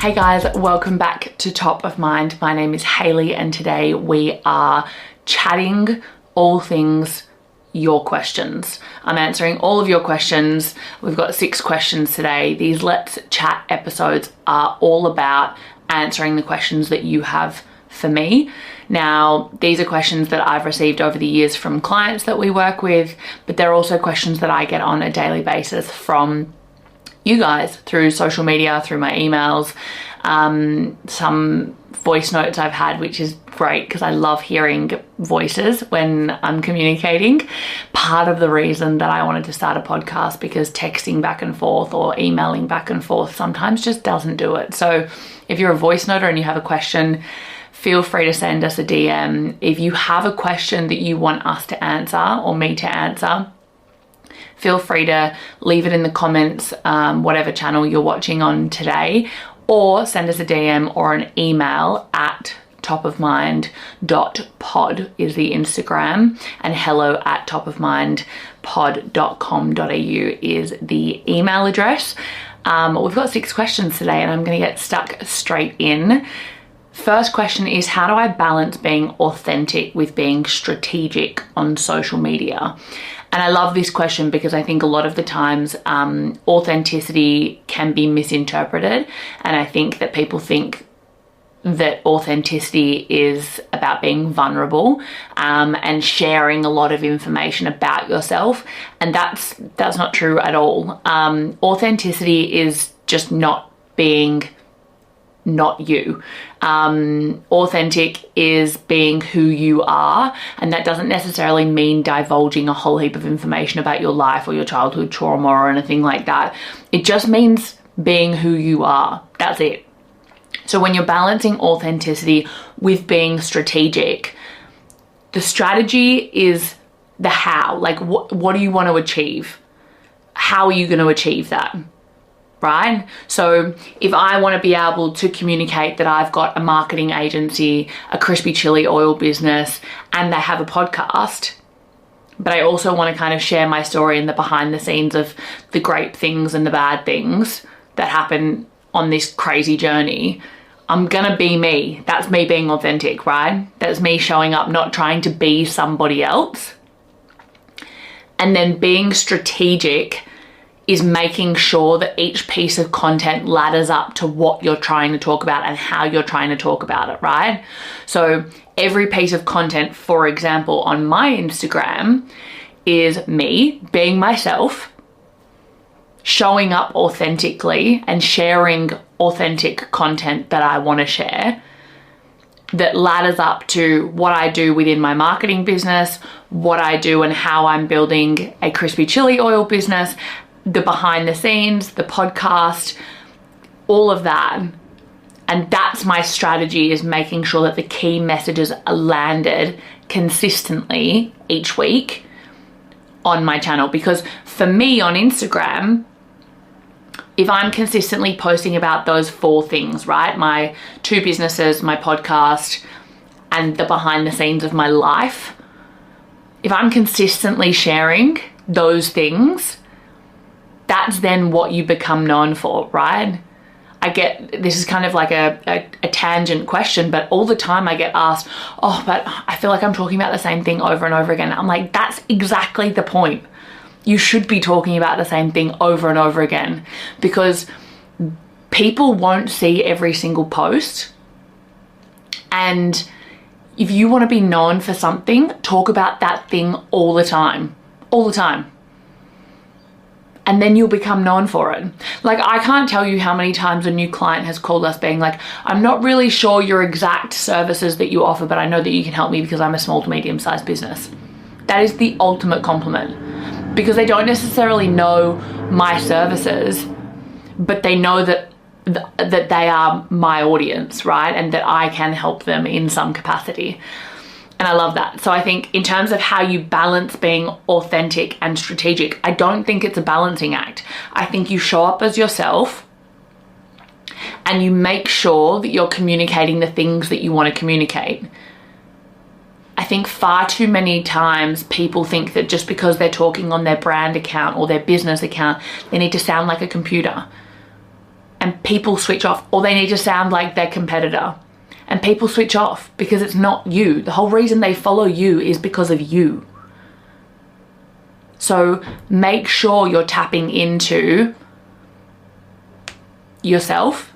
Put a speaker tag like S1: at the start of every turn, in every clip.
S1: Hey guys, welcome back to Top of Mind. My name is Hayley and today we are chatting all things your questions. I'm answering all of your questions. We've got 6 questions today. These Let's Chat episodes are all about answering the questions that you have for me. Now, these are questions that I've received over the years from clients that we work with, but they're also questions that I get on a daily basis from you guys through social media, through my emails, some voice notes I've had, which is great because I love hearing voices when I'm communicating. Part of the reason that I wanted to start a podcast, because texting back and forth or emailing back and forth sometimes just doesn't do it. So if you're a voice noter and you have a question, feel free to send us a DM. If you have a question that you want us to answer or me to answer, feel free to leave it in the comments, whatever channel you're watching on today, or send us a DM or an email at topofmind.pod is the Instagram, and hello@topofmindpod.com.au is the email address. We've got 6 questions today and I'm going to get stuck straight in. First question is, how do I balance being authentic with being strategic on social media? And I love this question because I think a lot of the times authenticity can be misinterpreted. And I think that people think that authenticity is about being vulnerable and sharing a lot of information about yourself. And that's not true at all. Authenticity is just not being not you. Authentic is being who you are, and that doesn't necessarily mean divulging a whole heap of information about your life or your childhood trauma or anything like that. It just means being who you are. That's it. So when you're balancing authenticity with being strategic, the strategy is the how. Like, what do you want to achieve? How are you going to achieve that? Right? So if I want to be able to communicate that I've got a marketing agency, a crispy chili oil business, and I have a podcast, but I also want to kind of share my story and the behind the scenes of the great things and the bad things that happen on this crazy journey, I'm going to be me. That's me being authentic, right? That's me showing up, not trying to be somebody else. And then being strategic is making sure that each piece of content ladders up to what you're trying to talk about and how you're trying to talk about it, right? So every piece of content, for example, on my Instagram is me being myself, showing up authentically and sharing authentic content that I want to share that ladders up to what I do within my marketing business, what I do and how I'm building a crispy chili oil business, the behind the scenes, the podcast, all of that. And that's my strategy, is making sure that the key messages are landed consistently each week on my channel. Because for me on Instagram, if I'm consistently posting about those 4 things, right? My 2 businesses, my podcast, and the behind the scenes of my life. If I'm consistently sharing those things, that's then what you become known for, right? I get, this is kind of like a tangent question, but all the time I get asked, oh, but I feel like I'm talking about the same thing over and over again. I'm like, that's exactly the point. You should be talking about the same thing over and over again, because people won't see every single post. And if you want to be known for something, talk about that thing all the time, all the time. And then you'll become known for it. Like, I can't tell you how many times a new client has called us being like, I'm not really sure your exact services that you offer, but I know that you can help me because I'm a small to medium-sized business. That is the ultimate compliment, because they don't necessarily know my services, but they know that they are my audience, right? And that I can help them in some capacity. And I love that. So I think in terms of how you balance being authentic and strategic, I don't think it's a balancing act. I think you show up as yourself and you make sure that you're communicating the things that you want to communicate. I think far too many times people think that just because they're talking on their brand account or their business account, they need to sound like a computer. and people switch off, or they need to sound like their competitor and people switch off because it's not you. The whole reason they follow you is because of you. So make sure you're tapping into yourself,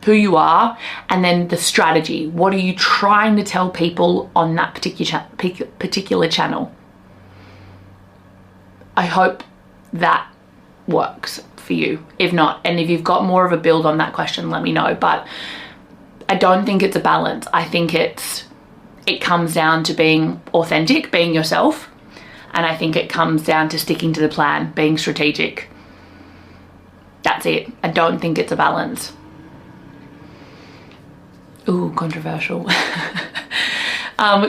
S1: who you are, and then the strategy. What are you trying to tell people on that particular channel? I hope that works for you. If not, and if you've got more of a build on that question, let me know. But I don't think it's a balance. I think it comes down to being authentic, being yourself. And I think it comes down to sticking to the plan, being strategic. That's it. I don't think it's a balance. Ooh, controversial.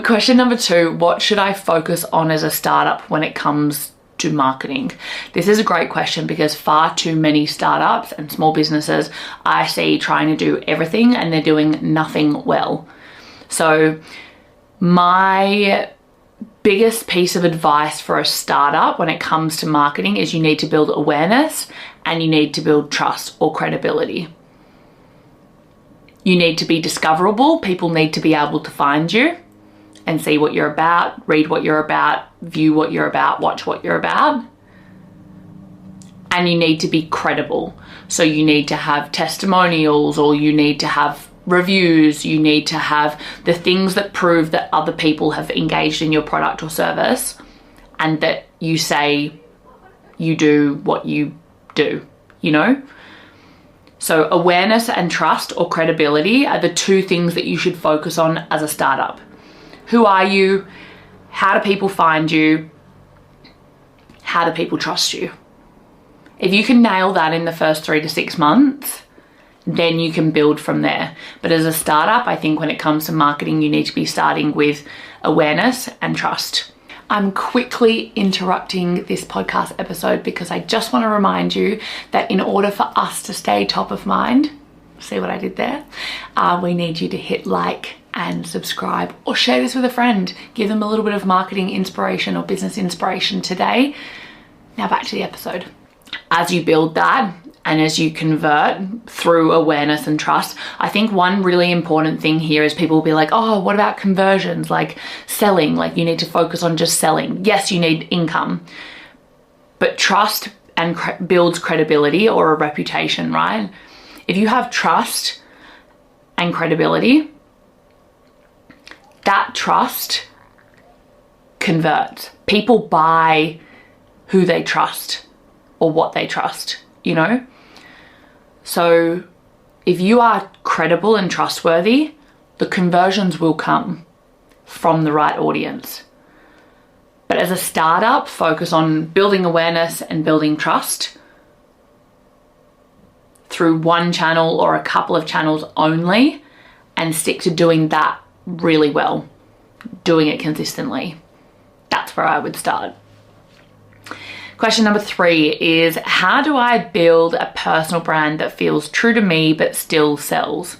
S1: Question number 2, what should I focus on as a startup when it comes to marketing? This is a great question because far too many startups and small businesses I see trying to do everything and they're doing nothing well. So my biggest piece of advice for a startup when it comes to marketing is you need to build awareness and you need to build trust or credibility. You need to be discoverable. People need to be able to find you and see what you're about, read what you're about, view what you're about, watch what you're about. And you need to be credible. So you need to have testimonials, or you need to have reviews. You need to have the things that prove that other people have engaged in your product or service and that you say you do what you do, you know? So awareness and trust or credibility are the 2 things that you should focus on as a startup. Who are you? How do people find you? How do people trust you? If you can nail that in the first 3 to 6 months, then you can build from there. But as a startup, I think when it comes to marketing, you need to be starting with awareness and trust. I'm quickly interrupting this podcast episode because I just want to remind you that in order for us to stay top of mind, see what I did there? We need you to hit like and subscribe, or share this with a friend. Give them a little bit of marketing inspiration or business inspiration today. Now back to the episode. As you build that and as you convert through awareness and trust, I think one really important thing here is people will be like, oh, what about conversions? Like selling, like you need to focus on just selling. Yes, you need income, but trust and builds credibility or a reputation, right? If you have trust and credibility, that trust converts. People buy who they trust or what they trust, you know? So if you are credible and trustworthy, the conversions will come from the right audience. But as a startup, focus on building awareness and building trust through one channel or a couple of channels only, and stick to doing that really well, doing it consistently. That's where I would start. Question number 3 is, how do I build a personal brand that feels true to me but still sells?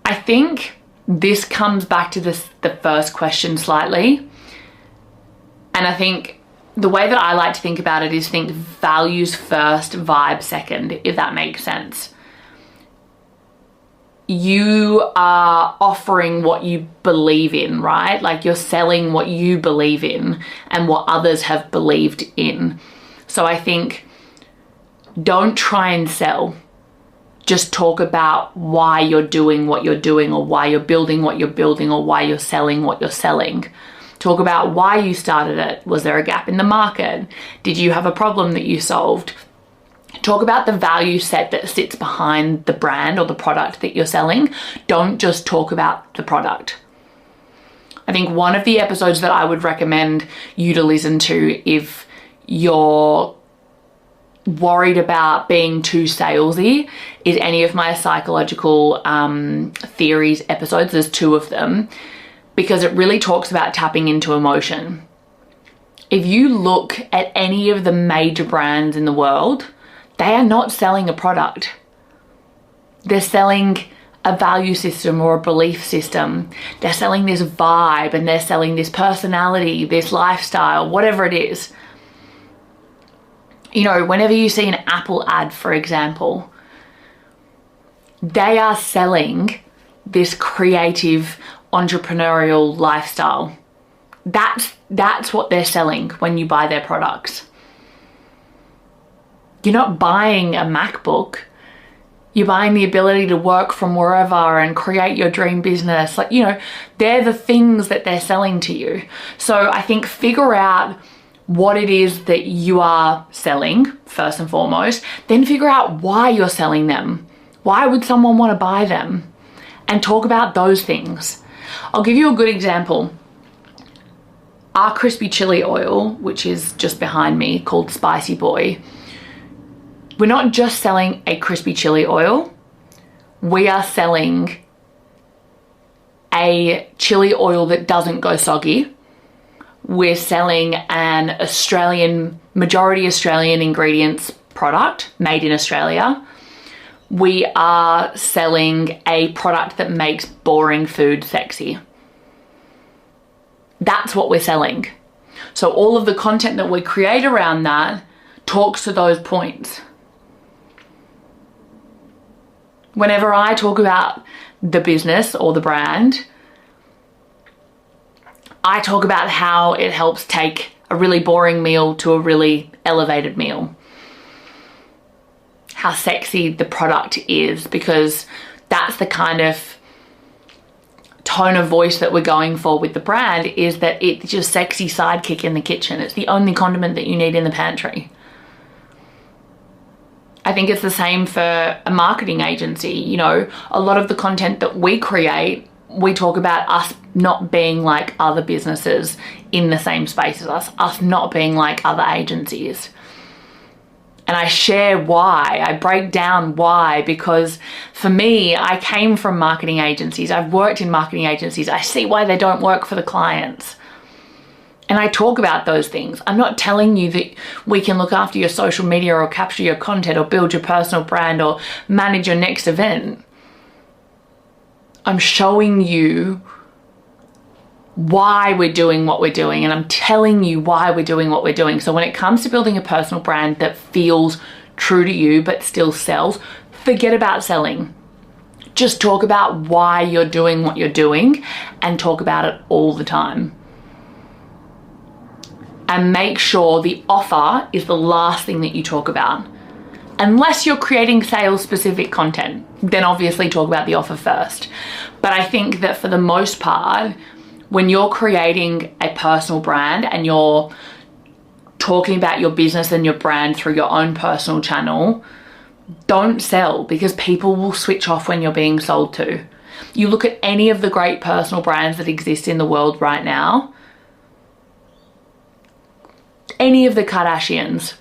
S1: I think this comes back to the first question slightly. And I think the way that I like to think about it is think values first, vibe second, if that makes sense. You are offering what you believe in, right? Like you're selling what you believe in and what others have believed in. So I think don't try and sell. Just talk about why you're doing what you're doing, or why you're building what you're building, or why you're selling what you're selling. Talk about why you started it. Was there a gap in the market? Did you have a problem that you solved? Talk about the value set that sits behind the brand or the product that you're selling. Don't just talk about the product. I think one of the episodes that I would recommend you to listen to if you're worried about being too salesy is any of my psychological theories episodes. There's 2 of them, because it really talks about tapping into emotion. If you look at any of the major brands in the world, they are not selling a product. They're selling a value system or a belief system. They're selling this vibe, and they're selling this personality, this lifestyle, whatever it is. You know, whenever you see an Apple ad, for example, They are selling this creative entrepreneurial lifestyle. That's what they're selling when you buy their products. You're not buying a MacBook. You're buying the ability to work from wherever and create your dream business. Like, you know, they're the things that they're selling to you. So I think figure out what it is that you are selling first and foremost, then figure out why you're selling them. Why would someone want to buy them? And talk about those things. I'll give you a good example. Our crispy chili oil, which is just behind me, called Spicy Boy, we're not just selling a crispy chili oil. We are selling a chili oil that doesn't go soggy. We're selling an majority Australian ingredients product made in Australia. We are selling a product that makes boring food sexy. That's what we're selling. So all of the content that we create around that talks to those points. Whenever I talk about the business or the brand, I talk about how it helps take a really boring meal to a really elevated meal. How sexy the product is, because that's the kind of tone of voice that we're going for with the brand, is that it's your sexy sidekick in the kitchen. It's the only condiment that you need in the pantry. I think it's the same for a marketing agency. You know, a lot of the content that we create, we talk about us not being like other businesses in the same space as us not being like other agencies. And I share why, I break down why, because for me, I came from marketing agencies. I've worked in marketing agencies. I see why they don't work for the clients. And I talk about those things. I'm not telling you that we can look after your social media or capture your content or build your personal brand or manage your next event. I'm showing you why we're doing what we're doing, and I'm telling you why we're doing what we're doing. So when it comes to building a personal brand that feels true to you but still sells, forget about selling. Just talk about why you're doing what you're doing and talk about it all the time. And make sure the offer is the last thing that you talk about. Unless you're creating sales specific content, then obviously talk about the offer first. But I think that for the most part, when you're creating a personal brand and you're talking about your business and your brand through your own personal channel, don't sell, because people will switch off when you're being sold to. You look at any of the great personal brands that exist in the world right now, any of the Kardashians.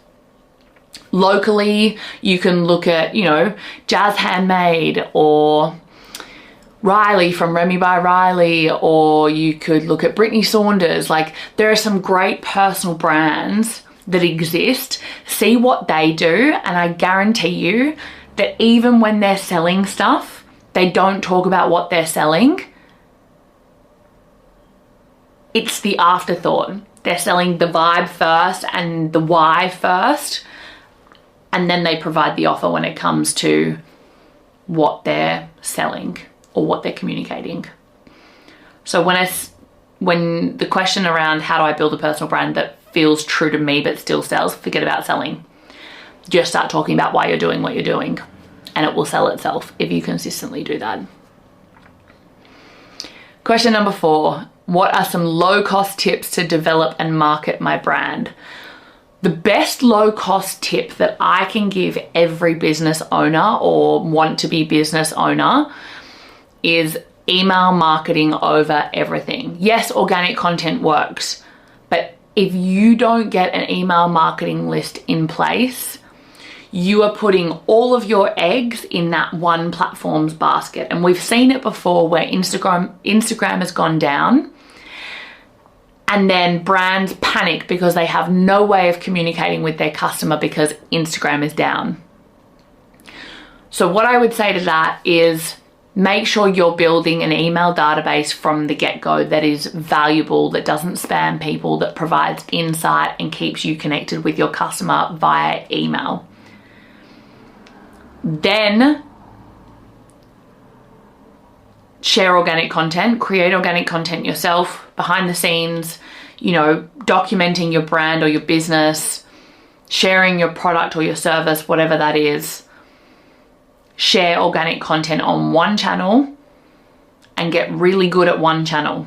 S1: Locally, you can look at, you know, Jazz Handmade or Riley from Remy by Riley, or you could look at Britney Saunders. Like, there are some great personal brands that exist. See what they do, and I guarantee you that even when they're selling stuff, they don't talk about what they're selling. It's the afterthought. They're selling the vibe first and the why first, and then they provide the offer when it comes to what they're selling or what they're communicating. So when the question around how do I build a personal brand that feels true to me but still sells, forget about selling. Just start talking about why you're doing what you're doing, and it will sell itself if you consistently do that. Question number 4. What are some low-cost tips to develop and market my brand? The best low-cost tip that I can give every business owner or want to be business owner is email marketing over everything. Yes, organic content works, but if you don't get an email marketing list in place, you are putting all of your eggs in that one platform's basket. And we've seen it before where Instagram has gone down, and then brands panic because they have no way of communicating with their customer because Instagram is down. So what I would say to that is make sure you're building an email database from the get-go that is valuable, that doesn't spam people, that provides insight and keeps you connected with your customer via email. Then share organic content, create organic content yourself, behind the scenes, you know, documenting your brand or your business, sharing your product or your service, whatever that is. Share organic content on one channel and get really good at one channel.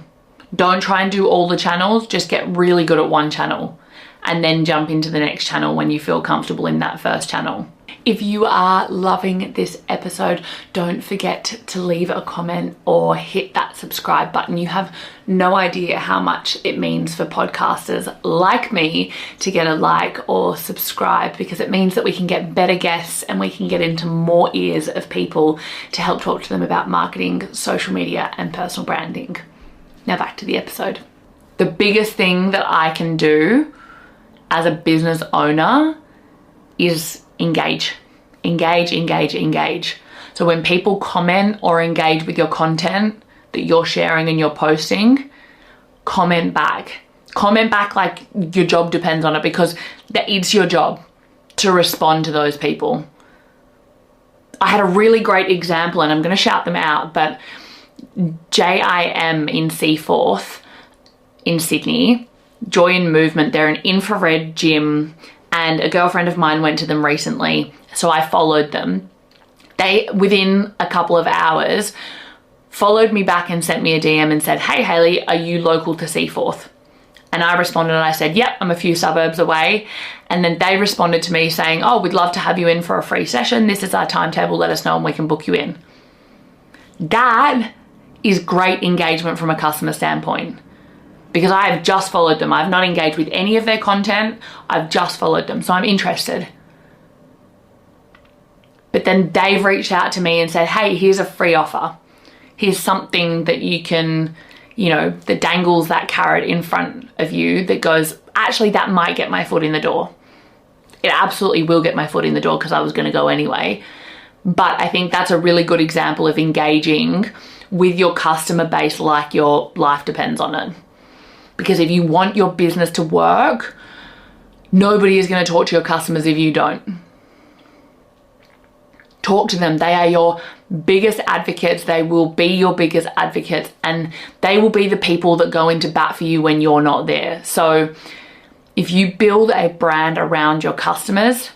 S1: Don't try and do all the channels, just get really good at one channel and then jump into the next channel when you feel comfortable in that first channel. If you are loving this episode, don't forget to leave a comment or hit that subscribe button. You have no idea how much it means for podcasters like me to get a like or subscribe, because it means that we can get better guests and we can get into more ears of people to help talk to them about marketing, social media, and personal branding. Now back to the episode. The biggest thing that I can do as a business owner is engage. So when people comment or engage with your content that you're sharing and you're posting, comment back. Comment back like your job depends on it, because it's your job to respond to those people. I had a really great example, and I'm going to shout them out, but JIM in Seaforth in Sydney, Joy in Movement, they're an infrared gym, and a girlfriend of mine went to them recently, so I followed them. They, within a couple of hours, followed me back and sent me a DM and said, "Hey Hayley, are you local to Seaforth?" And I responded and I said, "Yep, I'm a few suburbs away." And then they responded to me saying, "Oh, we'd love to have you in for a free session. This is our timetable. Let us know and we can book you in." That is great engagement from a customer standpoint, because I have just followed them. I've not engaged with any of their content. I've just followed them. So I'm interested. But then they've reached out to me and said, "Hey, here's a free offer. Here's something that you can, you know, that dangles that carrot in front of you that goes, actually, that might get my foot in the door." It absolutely will get my foot in the door, because I was going to go anyway. But I think that's a really good example of engaging with your customer base like your life depends on it. Because if you want your business to work, nobody is going to talk to your customers if you don't. Talk to them. They are your biggest advocates. They will be your biggest advocates, and they will be the people that go into bat for you when you're not there. So if you build a brand around your customers,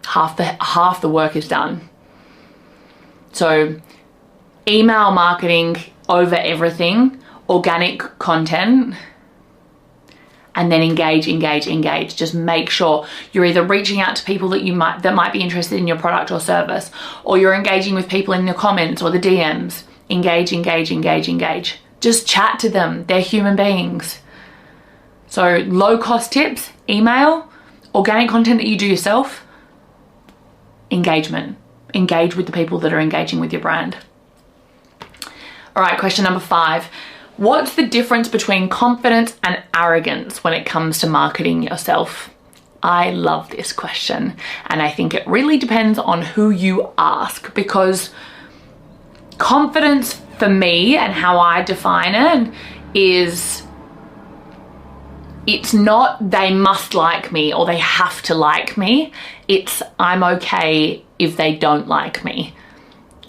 S1: half the work is done. So email marketing over everything, organic content, and then engage. Just make sure you're either reaching out to people that might be interested in your product or service, or you're engaging with people in the comments or the DMs. Engage. Just chat to them. They're human beings. So low cost tips: email, organic content that you do yourself, engagement. Engage with the people that are engaging with your brand. All right, question number 5. What's the difference between confidence and arrogance when it comes to marketing yourself? I love this question, and I think it really depends on who you ask, because confidence for me and how I define it is, it's not they must like me or they have to like me. It's I'm okay if they don't like me.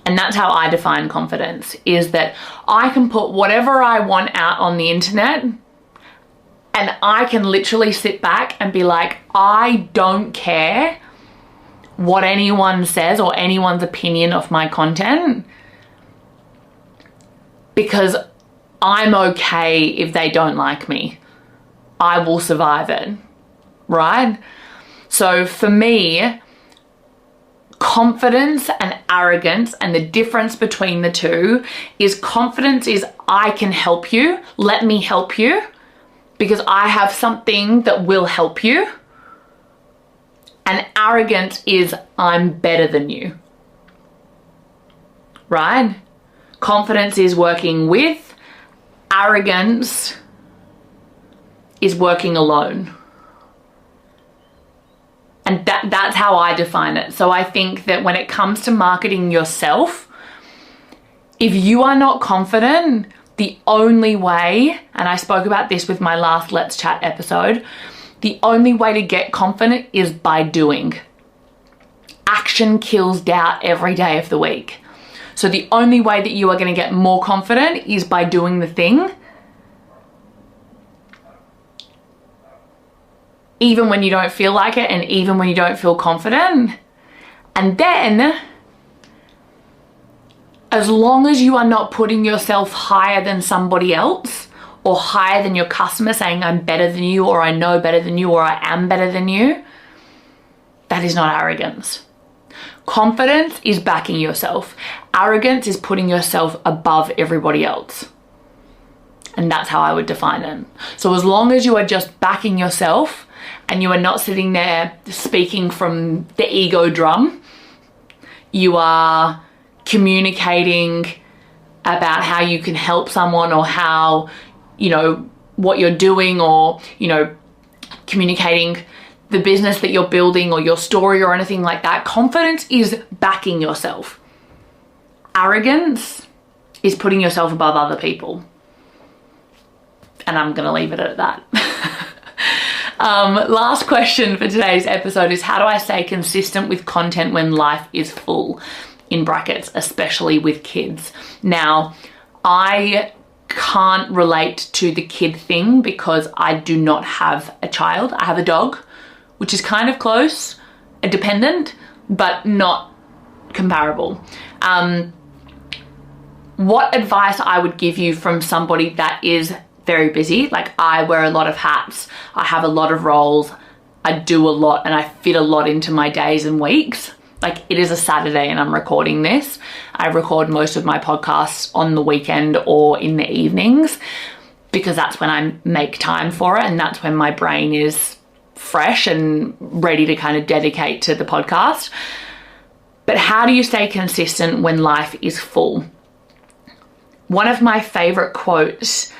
S1: And that's how I define confidence, is that I can put whatever I want out on the internet, and I can literally sit back and be like, I don't care what anyone says or anyone's opinion of my content, because I'm okay if they don't like me. I will survive it, right? So for me, confidence and arrogance, and the difference between the two is, confidence is I can help you, let me help you, because I have something that will help you. And arrogance is I'm better than you, right? Confidence is working with, arrogance is working alone. And that's how I define it. So I think that when it comes to marketing yourself, if you are not confident, the only way, and I spoke about this with my last Let's Chat episode, the only way to get confident is by doing. Action kills doubt every day of the week. So the only way that you are going to get more confident is by doing the thing, even when you don't feel like it and even when you don't feel confident. And then, as long as you are not putting yourself higher than somebody else or higher than your customer, saying I'm better than you, or I know better than you, or I am better than you, that is not arrogance. Confidence is backing yourself. Arrogance is putting yourself above everybody else. And that's how I would define it. So as long as you are just backing yourself and you are not sitting there speaking from the ego drum, you are communicating about how you can help someone, or how, you know, what you're doing, or, you know, communicating the business that you're building or your story or anything like that. Confidence is backing yourself. Arrogance is putting yourself above other people. And I'm going to leave it at that. Last question for today's episode is, how do I stay consistent with content when life is full? In brackets, especially with kids. Now, I can't relate to the kid thing because I do not have a child. I have a dog, which is kind of close, a dependent, but not comparable. What advice I would give you from somebody that is very busy? Like, I wear a lot of hats, I have a lot of roles, I do a lot, and I fit a lot into my days and weeks. Like, it is a Saturday and I'm recording this. I record most of my podcasts on the weekend or in the evenings because that's when I make time for it, and that's when my brain is fresh and ready to kind of dedicate to the podcast. But how do you stay consistent when life is full? One of my favorite quotes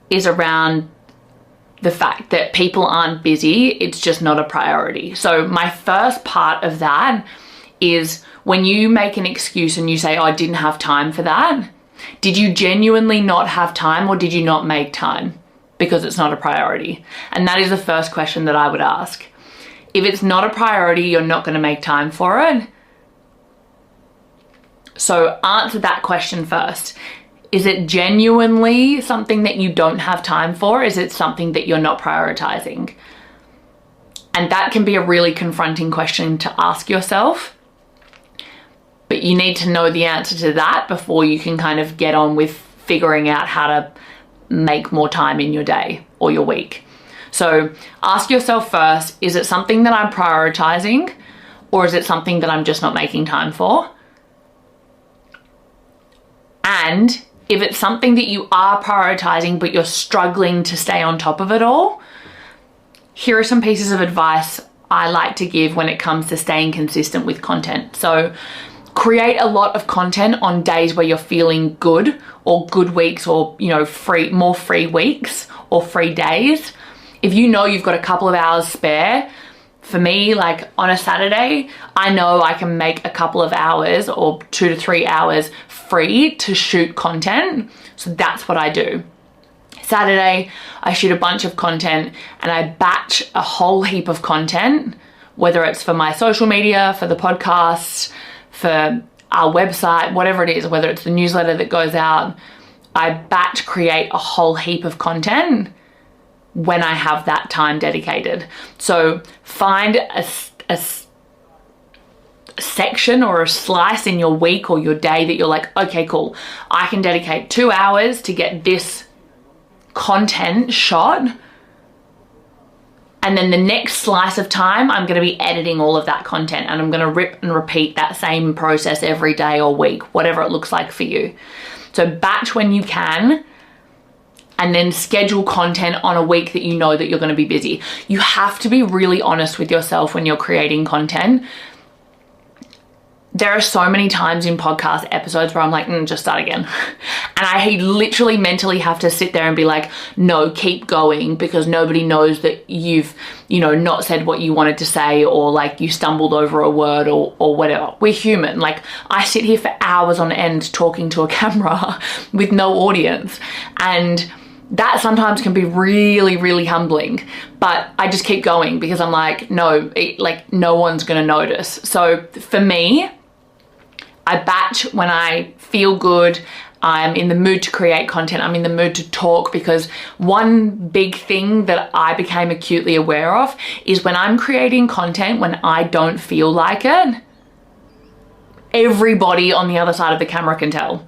S1: is around the fact that people aren't busy, it's just not a priority. So my first part of that is, when you make an excuse and you say, oh, I didn't have time for that, did you genuinely not have time, or did you not make time because it's not a priority? And that is the first question that I would ask. If it's not a priority, you're not going to make time for it. So answer that question first. Is it genuinely something that you don't have time for? Is it something that you're not prioritizing? And that can be a really confronting question to ask yourself. But you need to know the answer to that before you can kind of get on with figuring out how to make more time in your day or your week. So ask yourself first, is it something that I'm prioritizing, or is it something that I'm just not making time for? And if it's something that you are prioritizing but you're struggling to stay on top of it all, here are some pieces of advice I like to give when it comes to staying consistent with content. So create a lot of content on days where you're feeling good, or good weeks, or, you know, more free weeks or free days. If you know you've got a couple of hours spare, for me, like on a Saturday, I know I can make a couple of hours or 2 to 3 hours free to shoot content. So that's what I do. Saturday, I shoot a bunch of content and I batch a whole heap of content, whether it's for my social media, for the podcast, for our website, whatever it is, whether it's the newsletter that goes out. I batch create a whole heap of content when I have that time dedicated. So find a section or a slice in your week or your day that you're like, okay, cool, I can dedicate 2 hours to get this content shot, and then the next slice of time I'm going to be editing all of that content, and I'm going to rip and repeat that same process every day or week, whatever it looks like for you. So batch when you can, and then schedule content on a week that you know that you're going to be busy. You have to be really honest with yourself when you're creating content. There are so many times in podcast episodes where I'm like, just start again. And I literally mentally have to sit there and be like, no, keep going, because nobody knows that you've, not said what you wanted to say, or like you stumbled over a word or whatever. We're human. Like, I sit here for hours on end talking to a camera with no audience. And that sometimes can be really, really humbling, but I just keep going because I'm like, no one's going to notice. So for me, I batch when I feel good, I'm in the mood to create content, I'm in the mood to talk, because one big thing that I became acutely aware of is when I'm creating content when I don't feel like it, everybody on the other side of the camera can tell.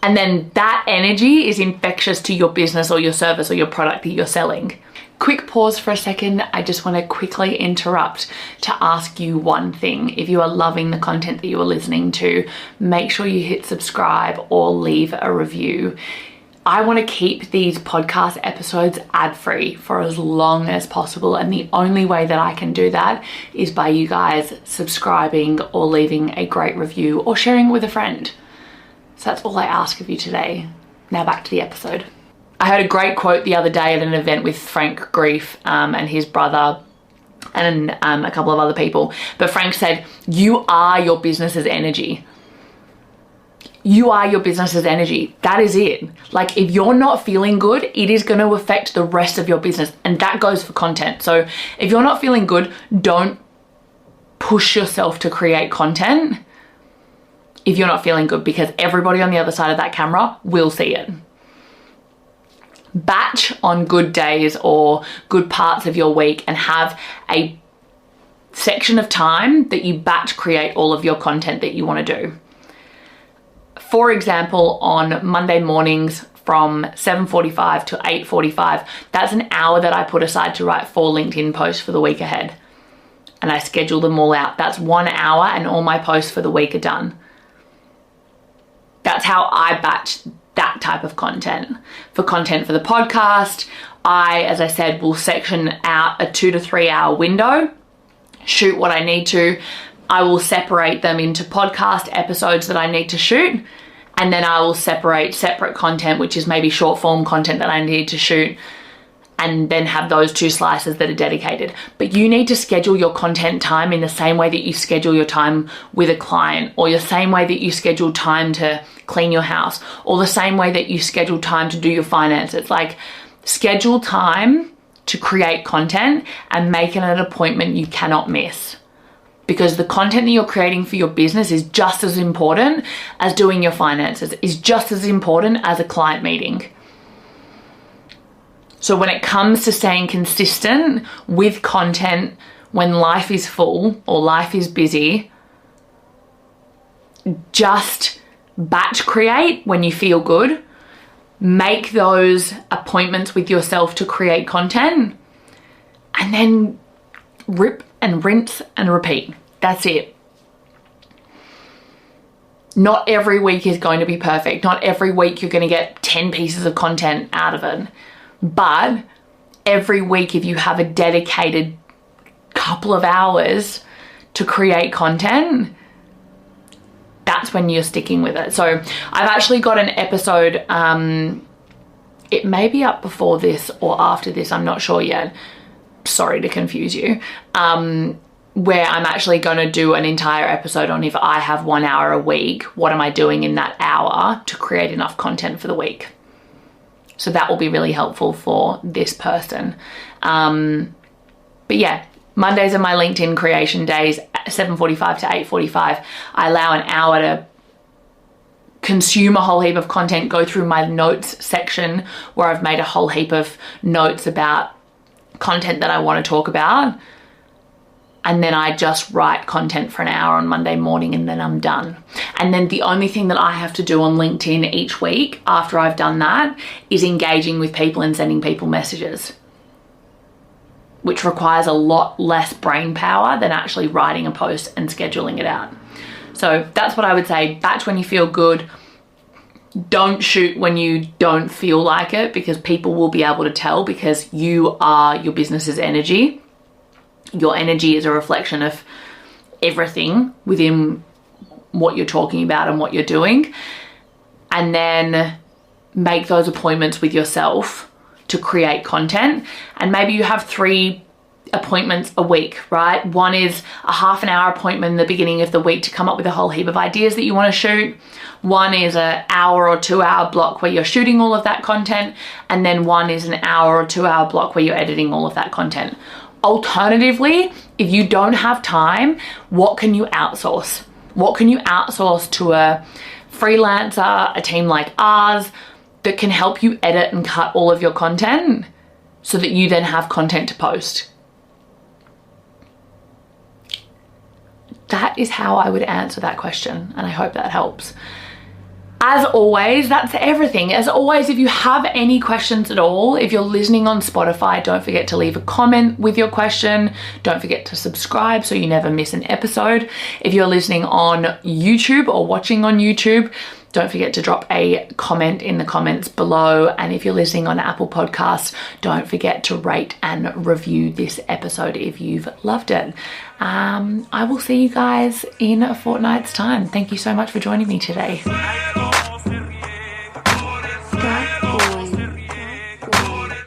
S1: And then that energy is infectious to your business or your service or your product that you're selling. Quick pause for a second. I just want to quickly interrupt to ask you one thing. If you are loving the content that you are listening to, make sure you hit subscribe or leave a review. I want to keep these podcast episodes ad-free for as long as possible, and the only way that I can do that is by you guys subscribing or leaving a great review or sharing it with a friend. So that's all I ask of you today. Now back to the episode. I heard a great quote the other day at an event with Frank Grief and his brother and a couple of other people. But Frank said, you are your business's energy. You are your business's energy. That is it. Like, if you're not feeling good, it is going to affect the rest of your business. And that goes for content. So if you're not feeling good, don't push yourself to create content if you're not feeling good, because everybody on the other side of that camera will see it. Batch on good days or good parts of your week and have a section of time that you batch create all of your content that you want to do. For example, on Monday mornings from 7:45 to 8:45, that's an hour that I put aside to write 4 LinkedIn posts for the week ahead. And I schedule them all out. That's 1 hour and all my posts for the week are done. That's how I batch that type of content. For content for the podcast, I, as I said, will section out a 2 to 3 hour window, shoot what I need to. I will separate them into podcast episodes that I need to shoot, and then I will separate separate content, which is maybe short form content that I need to shoot, and then have those 2 slices that are dedicated. But you need to schedule your content time in the same way that you schedule your time with a client, or the same way that you schedule time to clean your house, or the same way that you schedule time to do your finances. Like, schedule time to create content and make it an appointment you cannot miss. Because the content that you're creating for your business is just as important as doing your finances, is just as important as a client meeting. So when it comes to staying consistent with content when life is full or life is busy, just batch create when you feel good. Make those appointments with yourself to create content, and then rip and rinse and repeat. That's it. Not every week is going to be perfect. Not every week you're going to get 10 pieces of content out of it. But every week, if you have a dedicated couple of hours to create content, that's when you're sticking with it. So I've actually got an episode, it may be up before this or after this, I'm not sure yet. Sorry to confuse you. Where I'm actually going to do an entire episode on, if I have 1 hour a week, what am I doing in that hour to create enough content for the week? So that will be really helpful for this person. But yeah, Mondays are my LinkedIn creation days, 7:45 to 8:45. I allow an hour to consume a whole heap of content, go through my notes section where I've made a whole heap of notes about content that I want to talk about. And then I just write content for an hour on Monday morning, and then I'm done. And then the only thing that I have to do on LinkedIn each week after I've done that is engaging with people and sending people messages, which requires a lot less brain power than actually writing a post and scheduling it out. So that's what I would say. Batch when you feel good. Don't shoot when you don't feel like it, because people will be able to tell, because you are your business's energy. Your energy is a reflection of everything within what you're talking about and what you're doing. And then make those appointments with yourself to create content. And maybe you have 3 appointments a week, right? One is a half an hour appointment in the beginning of the week to come up with a whole heap of ideas that you want to shoot. One is an hour or 2 hour block where you're shooting all of that content. And then one is an hour or 2 hour block where you're editing all of that content. Alternatively, if you don't have time, what can you outsource? What can you outsource to a freelancer, a team like ours, that can help you edit and cut all of your content so that you then have content to post? That is how I would answer that question, and I hope that helps. As always, that's everything. As always, if you have any questions at all, if you're listening on Spotify, don't forget to leave a comment with your question. Don't forget to subscribe so you never miss an episode. If you're listening on YouTube or watching on YouTube, don't forget to drop a comment in the comments below. And if you're listening on Apple Podcasts, don't forget to rate and review this episode if you've loved it. I will see you guys in a fortnight's time. Thank you so much for joining me today.